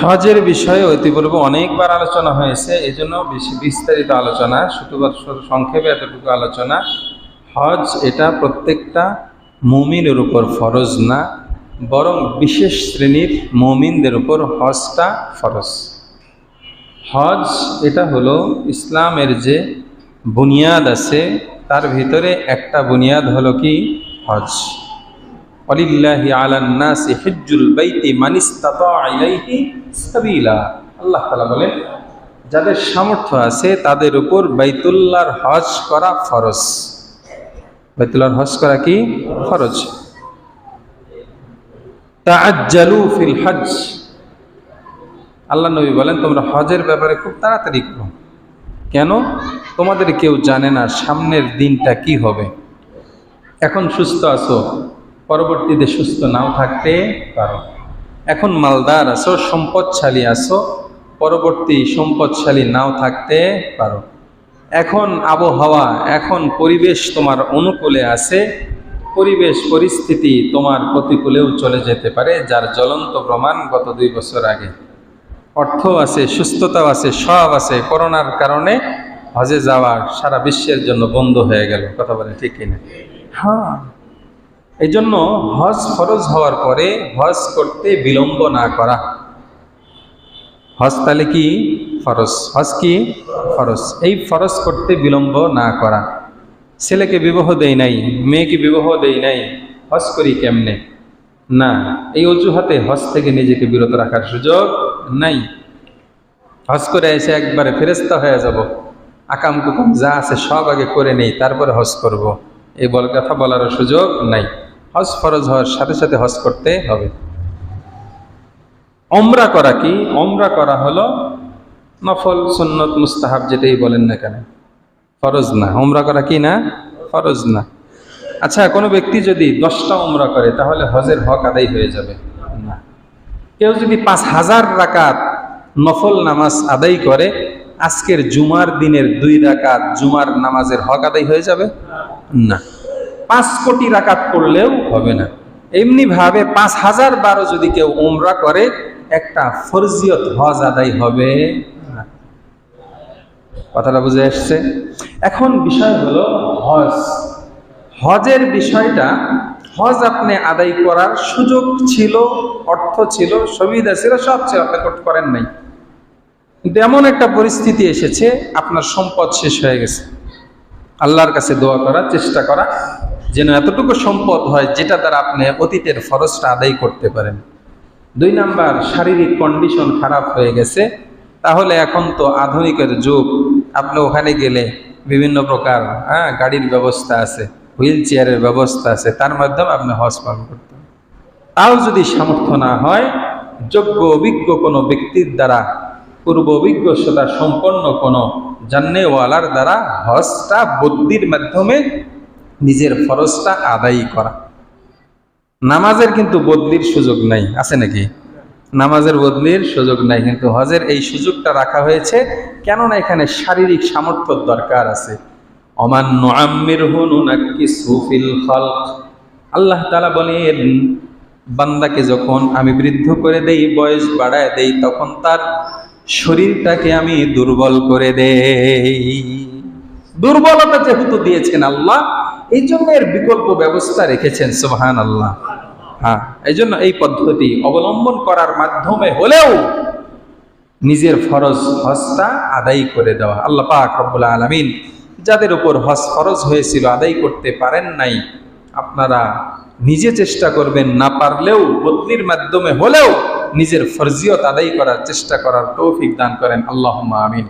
হজের বিষয়ে ইতিপূর্বে অনেকবার আলোচনা হয়েছে, এই জন্য বেশি বিস্তারিত আলোচনা, শুধুমাত্র সংক্ষেপে এতটুকু আলোচনা। হজ এটা প্রত্যেকটা মুমিনের উপর ফরজ না, বরং বিশেষ শ্রেণীর মুমিনদের উপর হজটা ফরজ। হজ এটা হলো ইসলামের যে বুনিয়াদ আছে তার ভিতরে একটা বুনিয়াদ হলো কি হজ। ওয়ালিল্লাহি আলান নাসি হিজ্জুল বাইতি মান ইসতাতা ইলাইহি সাবিলা। আল্লাহ তাআলা বলেন, যাদের সামর্থ্য আছে তাদের উপর বাইতুল্লাহর হজ করা ফরজ। বাইতুল্লাহর হজ করা কি ফরজ। তাআজ্জালু ফিল হজ, আল্লাহ নবী বলেন তোমরা হজের ব্যাপারে খুব তাড়াতাড়ি করো। কেন? তোমাদের কেউ জানে না সামনের দিনটা কি হবে। এখন সুস্থ আছো, পরবর্তীতে সুস্থ নাও থাকতে পারো। এখন মালদার আছো, সম্পদশালী আছো, পরবর্তী সম্পদশালী নাও থাকতে পারো। এখন আবহাওয়া, এখন পরিবেশ তোমার অনুকূলে আছে, পরিবেশ পরিস্থিতি তোমার প্রতিকূলেও চলে যেতে পারে, যার জ্বলন্ত প্রমাণ গত 2 বছর আগে। অর্থ আছে, সুস্থতাও আছে, সব আছে, করোনার কারণে হজে যাওয়া সারা বিশ্বের জন্য বন্ধ হয়ে গেল। কথা বলে ঠিক কিনা? হ্যাঁ, এই জন্য হজ ফরজ হওয়ার পরে হজ করতে বিলম্ব না করা। হজ তাহলে কি ফরজ, হজ কি ফরজ, এই ফরজ করতে বিলম্ব না করা। ছেলেকে বিবাহ দেই নাই, মেয়েকে বিবাহ দেই নাই, হজ করি কেমনে? না, এই অজুহাতে হজ থেকে নিজেকে বিরত রাখার সুযোগ নাই। হজ করে এসে একবারে ফেরেশতা হয়ে যাব, আকাম কুকাম যা আছে সব আগে করে নেই তারপরে হজ করব, এই কথা বলার সুযোগ নাই। হজ ফরজ হওয়ার সাথে সাথে হজ করতে হবে। ওমরা করা কি? ওমরা করা হলো নফল, সুন্নত, মুস্তাহাব, যেটাই বলেন না কেন, ফরজ না। ওমরা করা কি না? ফরজ না। আচ্ছা, কোনো ব্যক্তি যদি 10টা ওমরা করে তাহলে হজের হক আদায় হয়ে যাবে না। কেউ যদি 5000 রাকাত নফল নামাজ আদায় করে, আজকের জুমার দিনের 2 রাকাত জুমার নামাজের হক আদায় হয়ে যাবে না। 5 কোটি রাকাত পড়লেও হবে না। এমনি ভাবে 5000 বারও যদি কেউ ওমরা করে, একটা ফরজিয়ত হজ আদায় হবে না। কথাটা বুঝে আসছে? এখন বিষয় হলো হজ। হজের বিষয়টা, হজ আপনি আদায় করার সুযোগ ছিল, অর্থ ছিল, সুবিধা ছিল, সব ছিল, আপনি করেন নাই। কিন্তু এমন একটা পরিস্থিতি এসেছে, আপনার সম্পদ শেষ হয়ে গেছে। আল্লাহর কাছে দোয়া করা, চেষ্টা করা যেন এতটুকু সম্পদ হয় যেটা দ্বারা আপনি অতীতের ফরজটা আদায় করতে পারেন। 2 নাম্বার, শারীরিক কন্ডিশন খারাপ হয়ে গেছে। তাহলে এখন তো আধুনিকের যুগ, আপনি ওখানে গেলে বিভিন্ন প্রকার গাড়ির ব্যবস্থা আছে, হুইল চেয়ারের ব্যবস্থা আছে, তার মাধ্যমে আপনি হজ পালন করতে হবে। তাও যদি সামর্থ্য না হয়, যোগ্য অভিজ্ঞ কোনো ব্যক্তির দ্বারা, পূর্ব অভিজ্ঞতা সম্পন্ন কোনো জান্নেওয়ালার দ্বারা হজটা বদলির মাধ্যমে নিজের ফরজটা আদায় করা। নামাজের কিন্তু বদলির সুযোগ নাই, আছে নাকি? নামাজের বদলির সুযোগ নাই, কিন্তু হজের এই সুযোগটা রাখা হয়েছে। কেননা এখানে শারীরিক সামর্থ্য দরকার আছে। ওমান নুআম্মিরহু নুনাক্কিসহু ফিল খালক, আল্লাহ তাআলা বলেন, বান্দাকে যখন আমি বৃদ্ধ করে দেই, বয়স বাড়ায় দেই, তখন তার শরীরটাকে আমি দুর্বল করে দেই। দুর্বলতা যেহেতু দিয়েছেন আল্লাহ, এই জন্য এর বিকল্প ব্যবস্থা রেখেছেন। সুবহানাল্লাহ। হ্যাঁ, এই জন্য এই পদ্ধতি অবলম্বন করার মাধ্যমে হলেও নিজের ফরজ হজটা আদায় করে দেওয়া। আল্লাহ পাক রব্বুল আলামিন যাদের উপর হজ ফরজ হয়েছিল আদায় করতে পারেন নাই, আপনারা নিজে চেষ্টা করবেন, না পারলেও বদলির মাধ্যমে হলেও নিজের ফরজিয়ত আদায় করার চেষ্টা করার তৌফিক দান করেন। আল্লাহুম্মা আমিন।